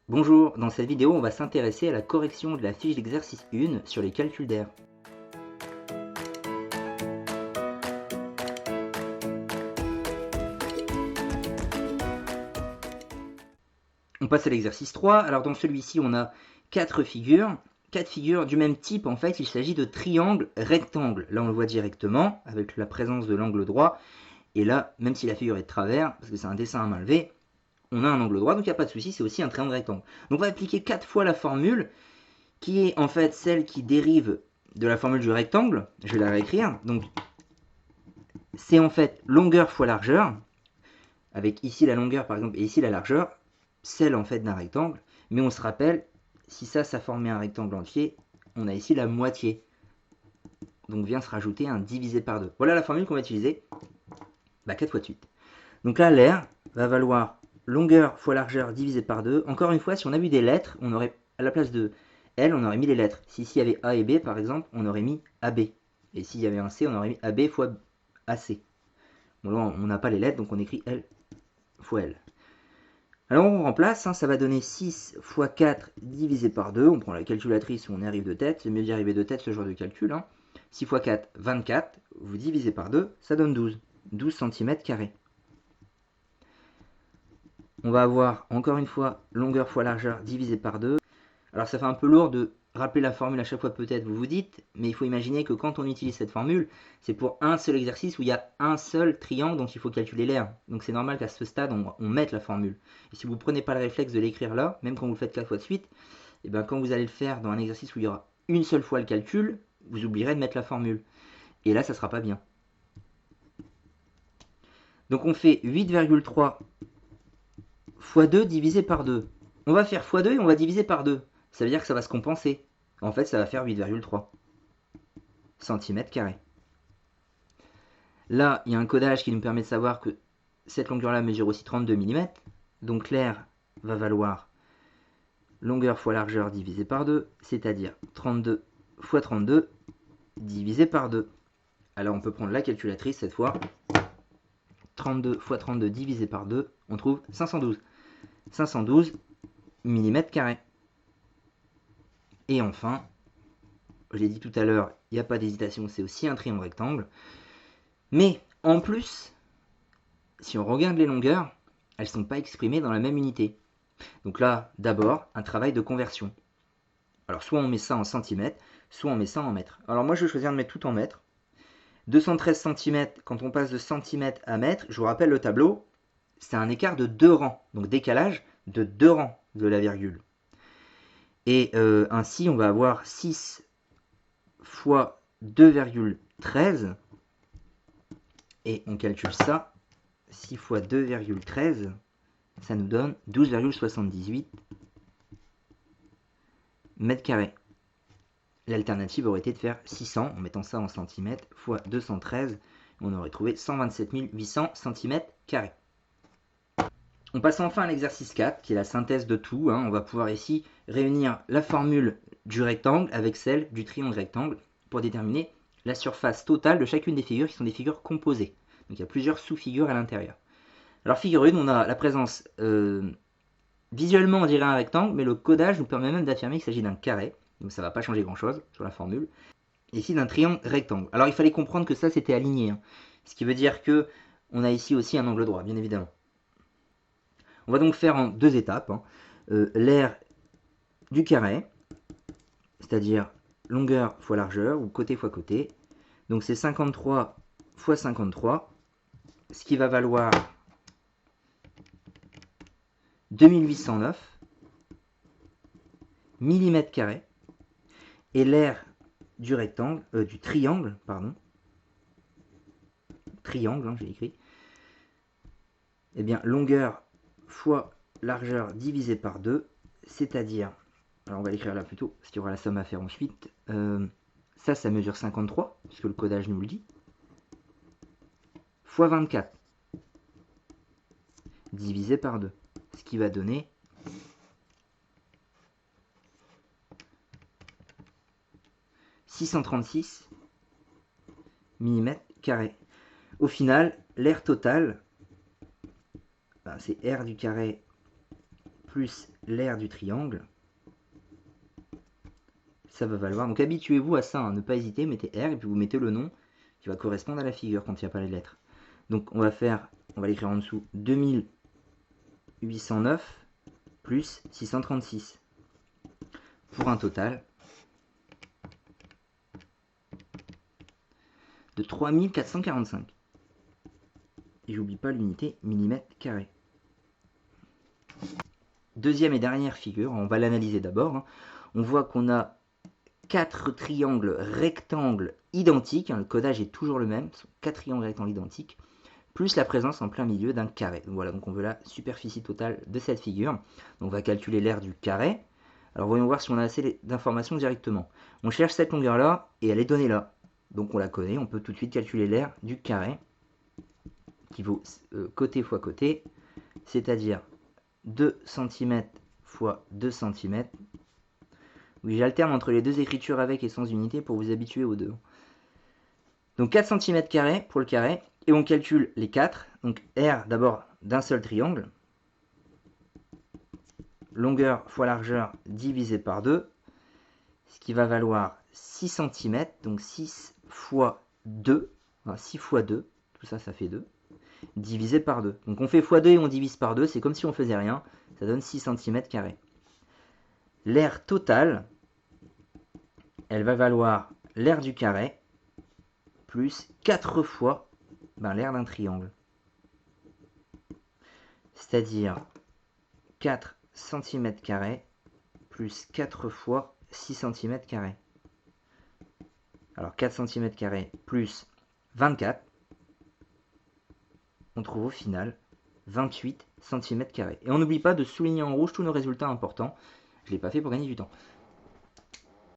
Bonjour, dans cette vidéo on va s'intéresser à la correction de la fiche d'exercice 1 sur les calculs d'air. On passe à l'exercice 3, alors dans celui-ci on a 4 figures du même type. En fait il s'agit de triangles rectangles. Là on le voit directement avec la présence de l'angle droit, et là même si la figure est de travers, parce que c'est un dessin à main levée, on a un angle droit, donc il n'y a pas de souci, c'est aussi un triangle rectangle. Donc on va appliquer 4 fois la formule, qui est en fait celle qui dérive de la formule du rectangle. Je vais la réécrire. Donc c'est en fait longueur fois largeur, avec ici la longueur par exemple et ici la largeur, celle en fait d'un rectangle. Mais on se rappelle, si ça formait un rectangle entier, on a ici la moitié. Donc vient se rajouter un divisé par 2. Voilà la formule qu'on va utiliser 4 fois de suite. Donc là, l'air va valoir longueur fois largeur divisé par 2. Encore une fois, si on a vu des lettres, on aurait, à la place de L, on aurait mis les lettres. Si ici il y avait A et B, par exemple, on aurait mis AB. Et s'il y avait un C, on aurait mis AB fois AC. Bon, là, on n'a pas les lettres, donc on écrit L fois L. Alors on remplace, ça va donner 6 fois 4 divisé par 2. On prend la calculatrice où on arrive de tête. C'est mieux d'y arriver de tête ce genre de calcul. 6 fois 4, 24. Vous divisez par 2, ça donne 12. 12 cm². On va avoir, encore une fois, longueur fois largeur divisé par 2. Alors ça fait un peu lourd de rappeler la formule à chaque fois peut-être, vous vous dites, mais il faut imaginer que quand on utilise cette formule, c'est pour un seul exercice où il y a un seul triangle, donc il faut calculer l'air. Donc c'est normal qu'à ce stade, on mette la formule. Et si vous ne prenez pas le réflexe de l'écrire là, même quand vous le faites 4 fois de suite, et bien quand vous allez le faire dans un exercice où il y aura une seule fois le calcul, vous oublierez de mettre la formule. Et là, ça ne sera pas bien. Donc on fait 8,3 fois 2 divisé par 2. On va faire x2 et on va diviser par 2. Ça veut dire que ça va se compenser. En fait, ça va faire 8,3 cm². Là, il y a un codage qui nous permet de savoir que cette longueur-là mesure aussi 32 mm. Donc l'air va valoir longueur fois largeur divisé par 2, c'est-à-dire 32 fois 32 divisé par 2. Alors on peut prendre la calculatrice cette fois. 32 fois 32 divisé par 2, on trouve 512. 512 mm². Et enfin, je l'ai dit tout à l'heure, il n'y a pas d'hésitation, c'est aussi un triangle rectangle. Mais en plus, si on regarde les longueurs, elles ne sont pas exprimées dans la même unité. Donc là, d'abord, un travail de conversion. Alors soit on met ça en centimètres, soit on met ça en mètres. Alors moi, je vais choisir de mettre tout en mètres. 213 cm, quand on passe de centimètres à mètres, je vous rappelle le tableau, c'est un écart de 2 rangs, donc décalage de 2 rangs de la virgule. Et ainsi, on va avoir 6 fois 2,13, et on calcule ça, 6 fois 2,13, ça nous donne 12,78 mètres carrés. L'alternative aurait été de faire 600, en mettant ça en centimètres, fois 213, on aurait trouvé 127 800 cm². On passe enfin à l'exercice 4, qui est la synthèse de tout. On va pouvoir ici réunir la formule du rectangle avec celle du triangle rectangle pour déterminer la surface totale de chacune des figures, qui sont des figures composées. Donc il y a plusieurs sous-figures à l'intérieur. Alors figure 1, on a la présence, visuellement on dirait un rectangle, mais le codage nous permet même d'affirmer qu'il s'agit d'un carré. Donc ça ne va pas changer grand-chose sur la formule. Ici d'un triangle rectangle. Alors il fallait comprendre que ça c'était aligné. Ce qui veut dire que on a ici aussi un angle droit, bien évidemment. On va donc faire en 2 étapes. L'aire du carré, c'est-à-dire longueur fois largeur, ou côté fois côté. Donc c'est 53 fois 53, ce qui va valoir 2809 mm². Et l'aire du rectangle, du triangle, pardon, triangle, j'ai écrit, eh bien longueur fois largeur divisé par 2, c'est-à-dire, alors on va l'écrire là plutôt, parce qu'il y aura la somme à faire ensuite, ça mesure 53, puisque le codage nous le dit, fois 24, divisé par 2, ce qui va donner 636 mm². Au final, l'aire totale, c'est R du carré plus l'aire du triangle, ça va valoir, donc habituez-vous à ça, hein, ne pas hésiter, mettez R et puis vous mettez le nom qui va correspondre à la figure quand il n'y a pas les lettres. Donc on va l'écrire en dessous, 2809 plus 636, pour un total de 3445. Et j'oublie pas l'unité millimètre carré. Deuxième et dernière figure, on va l'analyser d'abord. Hein. On voit qu'on a 4 triangles rectangles identiques, hein, le codage est toujours le même, ce sont 4 triangles rectangles identiques, plus la présence en plein milieu d'un carré. Voilà, donc on veut la superficie totale de cette figure. Donc on va calculer l'aire du carré. Alors voyons voir si on a assez d'informations directement. On cherche cette longueur-là et elle est donnée là. Donc on la connaît, on peut tout de suite calculer l'aire du carré, qui vaut côté fois côté, c'est-à-dire 2 cm fois 2 cm. Oui, j'alterne entre les deux écritures avec et sans unité pour vous habituer aux deux. Donc 4 cm² pour le carré, et on calcule les 4. Donc R d'abord d'un seul triangle, longueur fois largeur divisé par 2, ce qui va valoir 6 cm, donc 6 fois 2, 6 fois 2, tout ça, ça fait 2, divisé par 2. Donc on fait x2 et on divise par 2, c'est comme si on faisait rien, ça donne 6 cm². L'aire totale, elle va valoir l'aire du carré plus 4 fois l'aire d'un triangle. C'est-à-dire 4 cm² plus 4 fois 6 cm². Alors 4 cm² plus 24, on trouve au final 28 cm². Et on n'oublie pas de souligner en rouge tous nos résultats importants. Je ne l'ai pas fait pour gagner du temps.